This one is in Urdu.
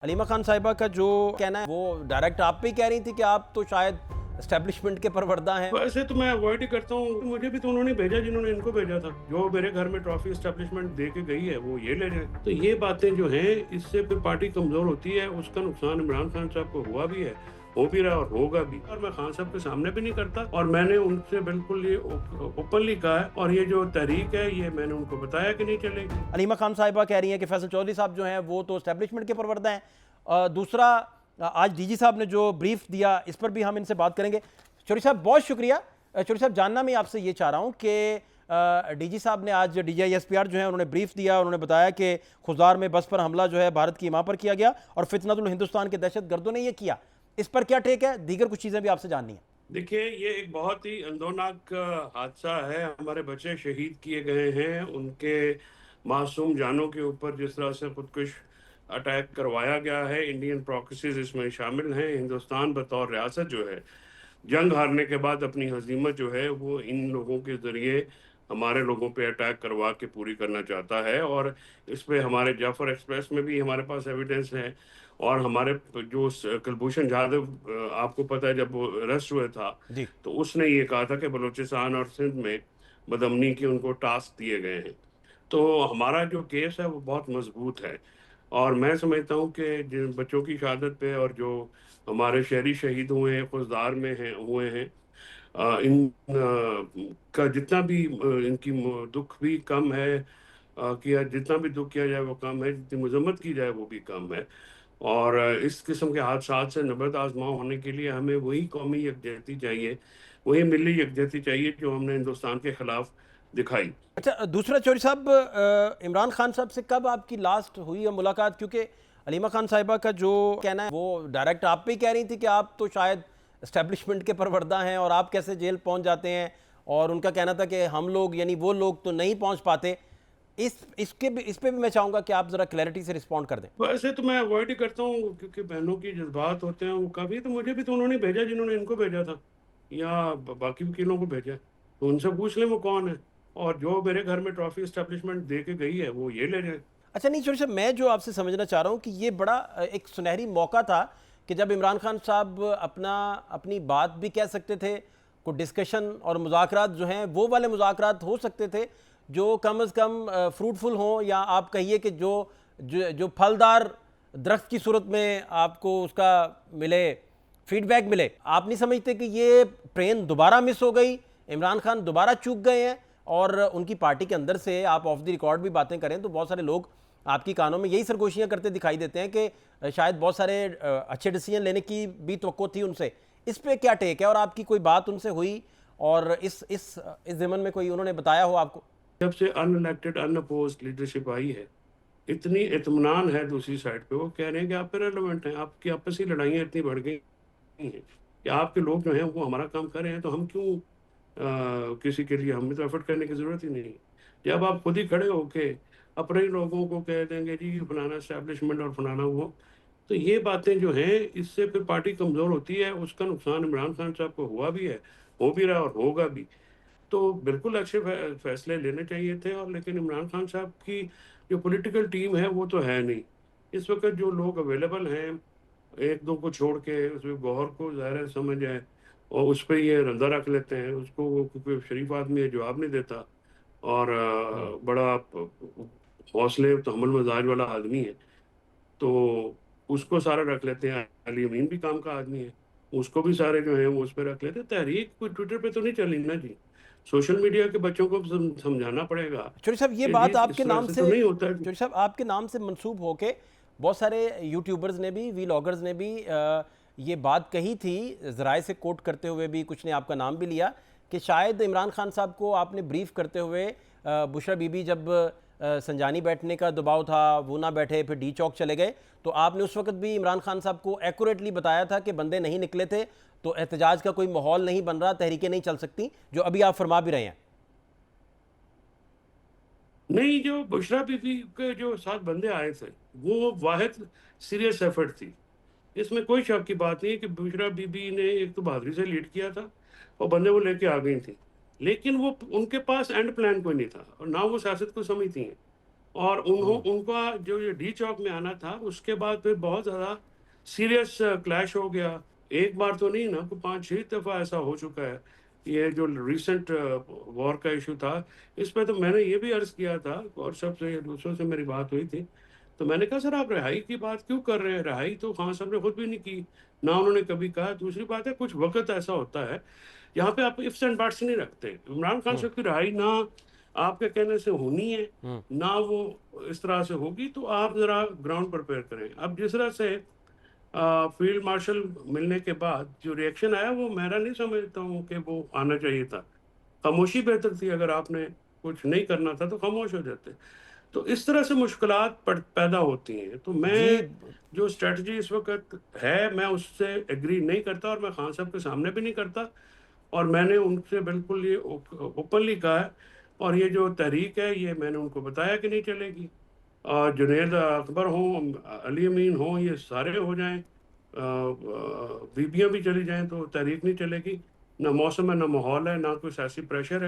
علیمہ خان صاحبہ کا جو کہنا ہے وہ ڈائریکٹ آپ پہ ہی کہہ رہی تھی کہ آپ تو شاید اسٹیبلشمنٹ کے پروردہ ہیں. ویسے تو میں اوائڈ ہی کرتا ہوں. مجھے بھی تو انہوں نے بھیجا جنہوں نے ان کو بھیجا تھا. جو میرے گھر میں ٹرافی اسٹیبلشمنٹ دے کے گئی ہے وہ یہ لے جائے. تو یہ باتیں جو ہیں اس سے پھر پارٹی کمزور ہوتی ہے. اس کا نقصان عمران خان صاحب کو ہوا بھی ہے, ہو بھی رہا اور ہوگا بھی. اور میں خان صاحب کے سامنے بھی نہیں کرتا, اور میں نے ان سے بالکل یہ اوپنلی کہا ہے. اور یہ جو تحریک ہے یہ میں نے ان کو بتایا کہ نہیں چلے گی. علیمہ خان صاحبہ کہہ رہی ہیں کہ فیصل چودھری صاحب جو ہیں وہ تو اسٹیبلشمنٹ کے پروردہ ہیں. دوسرا, آج ڈی جی صاحب نے جو بریف دیا اس پر بھی ہم ان سے بات کریں گے. چودھری صاحب بہت شکریہ. چودھری صاحب جاننا میں آپ سے یہ چاہ رہا ہوں کہ ڈی جی صاحب نے آج D G I S P R جو ہیں انہوں نے بریف دیا, انہوں نے بتایا کہ خضدار میں بس پر حملہ جو ہے بھارت کی ماں پر کیا گیا اور فتنۃ الہندوستان کے دہشت گردوں نے یہ کیا. اس پر کیا ٹیک ہے؟ دیگر کچھ چیزیں بھی آپ سے جاننی ہیں. دیکھیے, یہ ایک بہت ہی اندوناک حادثہ ہے. ہمارے بچے شہید کیے گئے ہیں. ان کے معصوم جانوں کے اوپر جس طرح سے خودکش اٹیک کروایا گیا ہے, انڈین پروکسیز اس میں شامل ہیں. ہندوستان بطور ریاست جو ہے جنگ ہارنے کے بعد اپنی ہزیمت جو ہے وہ ان لوگوں کے ذریعے ہمارے لوگوں پہ اٹیک کروا کے پوری کرنا چاہتا ہے. اور اس پہ ہمارے جعفر ایکسپریس میں بھی ہمارے پاس ایویڈنس ہے. اور ہمارے جو کلبھوشن جادو, آپ کو پتہ ہے جب وہ ارسٹ ہوئے تھا جی تو اس نے یہ کہا تھا کہ بلوچستان اور سندھ میں بدامنی کی ان کو ٹاسک دیے گئے ہیں. تو ہمارا جو کیس ہے وہ بہت مضبوط ہے. اور میں سمجھتا ہوں کہ جن بچوں کی شہادت پہ اور جو ہمارے شہری شہید ہوئے ہیں, خضدار میں ہوئے ہیں, ان کا جتنا بھی ان کی دکھ بھی کم ہے, کیا جتنا بھی دکھ کیا جائے وہ کم ہے, جتنی مذمت کی جائے وہ بھی کم ہے. اور اس قسم کے حادثات سے نبرد آزما ہونے کے لیے ہمیں وہی قومی یکجہتی چاہیے, وہی ملی یکجہتی چاہیے جو ہم نے ہندوستان کے خلاف دکھائی. اچھا, دوسرا چودھری صاحب, عمران خان صاحب سے کب آپ کی لاسٹ ہوئی ہے ملاقات؟ کیونکہ علیمہ خان صاحبہ کا جو کہنا ہے وہ ڈائریکٹ آپ پہ ہی کہہ رہی تھی کہ آپ تو شاید اسٹیبلشمنٹ کے پروردہ ہیں اور آپ کیسے جیل پہنچ جاتے ہیں, اور ان کا کہنا تھا کہ ہم لوگ یعنی وہ لوگ تو نہیں پہنچ پاتے. اس پہ بھی میں چاہوں گا کہ آپ ذرا کلیئرٹی سے رسپونڈ کر دیں. ویسے تو میں اوائڈ ہی کرتا ہوں کیونکہ بہنوں کی جذبات ہوتے ہیں وہ کبھی. تو مجھے بھی تو انہوں نے بھیجا جنہوں نے ان کو بھیجا تھا, یا باقی وکیلوں کو بھیجا, تو ان سے پوچھ لیں وہ کون ہے. اور جو میرے گھر میں ٹرافی اسٹیبلشمنٹ دے کے گئی ہے وہ یہ لے جائے. اچھا نہیں چودھری صاحب, میں جو آپ سے سمجھنا چاہ رہا ہوں کہ یہ بڑا ایک سنہری موقع تھا کہ جب عمران خان صاحب اپنی بات بھی کہہ سکتے تھے, کوئی ڈسکشن اور مذاکرات جو ہیں وہ والے مذاکرات ہو سکتے تھے جو کم از کم فروٹفل ہوں, یا آپ کہیے کہ جو پھلدار درخت کی صورت میں آپ کو اس کا ملے, فیڈ بیک ملے. آپ نہیں سمجھتے کہ یہ ٹرین دوبارہ مس ہو گئی, عمران خان دوبارہ چوک گئے ہیں, اور ان کی پارٹی کے اندر سے آپ آف دی ریکارڈ بھی باتیں کریں تو بہت سارے لوگ آپ کی کانوں میں یہی سرگوشیاں کرتے دکھائی دیتے ہیں کہ شاید بہت سارے اچھے ڈیسیجن لینے کی بھی توقع تھی ان سے. اس پہ کیا ٹیک ہے, اور آپ کی کوئی بات ان سے ہوئی اور اس ضمن میں کوئی انہوں نے بتایا ہو آپ کو؟ جب سے ان الیکٹڈ ان اپوزڈ لیڈرشپ آئی ہے, اتنی اطمینان ہے دوسری سائڈ پہ. وہ کہہ رہے ہیں کہ آپ پہ ریلیونٹ ہیں, آپ کی آپسی لڑائیاں اتنی بڑھ گئی ہیں کہ آپ کے لوگ جو ہیں وہ ہمارا کام کر رہے ہیں, تو ہم کیوں کسی کے لیے ہمیں تو ایفرٹ کرنے کی ضرورت ہی نہیں. جب آپ خود ہی کھڑے ہو کے اپنے لوگوں کو کہہ دیں گے جی فلانا اسٹیبلشمنٹ اور فلانا وہ, تو یہ باتیں جو ہیں اس سے پھر پارٹی کمزور ہوتی ہے. اس کا نقصان عمران خان صاحب کو ہوا بھی ہے, ہو بھی رہا اور ہوگا بھی. تو بالکل اچھے فیصلے لینے چاہیے تھے. اور لیکن عمران خان صاحب کی جو پولیٹیکل ٹیم ہے وہ تو ہے نہیں اس وقت. جو لوگ اویلیبل ہیں ایک دو کو چھوڑ کے, اس میں گوہر کو ظاہر سمجھ ہے اور اس پہ یہ رندہ رکھ لیتے ہیں. اس کو وہ کیونکہ شریف آدمی ہے, جواب نہیں دیتا, اور بڑا حوصلے تحمل مزاج والا آدمی ہے, تو اس کو سارا رکھ لیتے ہیں. علی امین بھی کام کا آدمی ہے, اس کو بھی سارے جو ہیں وہ اس پہ رکھ لیتے ہیں. تحریک کوئی ٹویٹر پہ تو نہیں چلی نا جی, سوشل میڈیا کے بچوں کو سمجھانا پڑے گا چودھری صاحب یہ کہ جی بات آپ اس کے طرح نام سے سے, تو نہیں ہوتا. چودھری صاحب آپ کے نام سے منسوب ہو کے بہت سارے یوٹیوبرز نے بھی, ویلاگرز نے بھی یہ بات کہی تھی, ذرائع سے کوٹ کرتے ہوئے بھی کچھ نے آپ کا نام بھی لیا کہ شاید عمران خان صاحب کو آپ نے بریف کرتے ہوئے, بشرا بی بی جب سنجانی بیٹھنے کا دباؤ تھا وہ نہ بیٹھے, پھر ڈی چوک چلے گئے, تو آپ نے اس وقت بھی عمران خان صاحب کو ایکوریٹلی بتایا تھا کہ بندے نہیں نکلے تھے تو احتجاج کا کوئی ماحول نہیں بن رہا, تحریکیں نہیں چل سکتی, جو ابھی آپ فرما بھی رہے ہیں. نہیں, جو بشرا بی بی کے جو 7 بندے آئے تھے وہ واحد سیریس ایفرٹ تھی. اس میں کوئی شک کی بات نہیں ہے کہ بشرا بی بی نے ایک تو بہادری سے لیڈ کیا تھا اور بندے وہ لے کے آ گئی تھیں, لیکن وہ ان کے پاس اینڈ پلان کوئی نہیں تھا اور نہ وہ سیاست کو سمجھتی ہیں. اور ان کا جو یہ ڈی چوک میں آنا تھا اس کے بعد پھر بہت زیادہ سیریس کلیش ہو گیا. ایک بار تو نہیں نا, 5-6 دفعہ ایسا ہو چکا ہے. یہ جو ریسنٹ وار کا ایشو تھا, اس پہ تو میں نے یہ بھی عرض کیا تھا, اور سب سے دوسروں سے میری بات ہوئی تھی, تو میں نے کہا سر آپ رہائی کی بات کیوں کر رہے ہیں؟ رہائی تو خان صاحب نے خود بھی نہیں کی, نہ انہوں نے کبھی کہا. دوسری بات ہے, کچھ وقت ایسا ہوتا ہے یہاں پہ آپ ifs اینڈ بٹس نہیں رکھتے. عمران خان صاحب کی رہائی نہ آپ کے کہنے سے ہونی ہے نہ وہ اس طرح سے ہوگی, تو آپ ذرا گراؤنڈ پریپیئر کریں. اب جس طرح سے فیلڈ مارشل ملنے کے بعد جو ریئیکشن آیا, وہ میرا نہیں سمجھتا ہوں کہ وہ آنا چاہیے تھا. خاموشی بہتر تھی. اگر آپ نے کچھ نہیں کرنا تھا تو خاموش ہو جاتے. تو اس طرح سے مشکلات پیدا ہوتی ہیں. تو میں جی جو اسٹریٹجی اس وقت ہے, میں اس سے ایگری نہیں کرتا, اور میں خان صاحب کے سامنے بھی نہیں کرتا, اور میں نے ان سے بالکل یہ اوپنلی کہا ہے. اور یہ جو تحریک ہے, یہ میں نے ان کو بتایا کہ نہیں چلے گی. اور جنید اکبر ہوں, علی امین ہوں, یہ سارے ہو جائیں, بیبیاں بھی چلی جائیں, تو تحریک نہیں چلے گی. نہ موسم ہے, نہ ماحول ہے, نہ کوئی سیاسی پریشر ہے.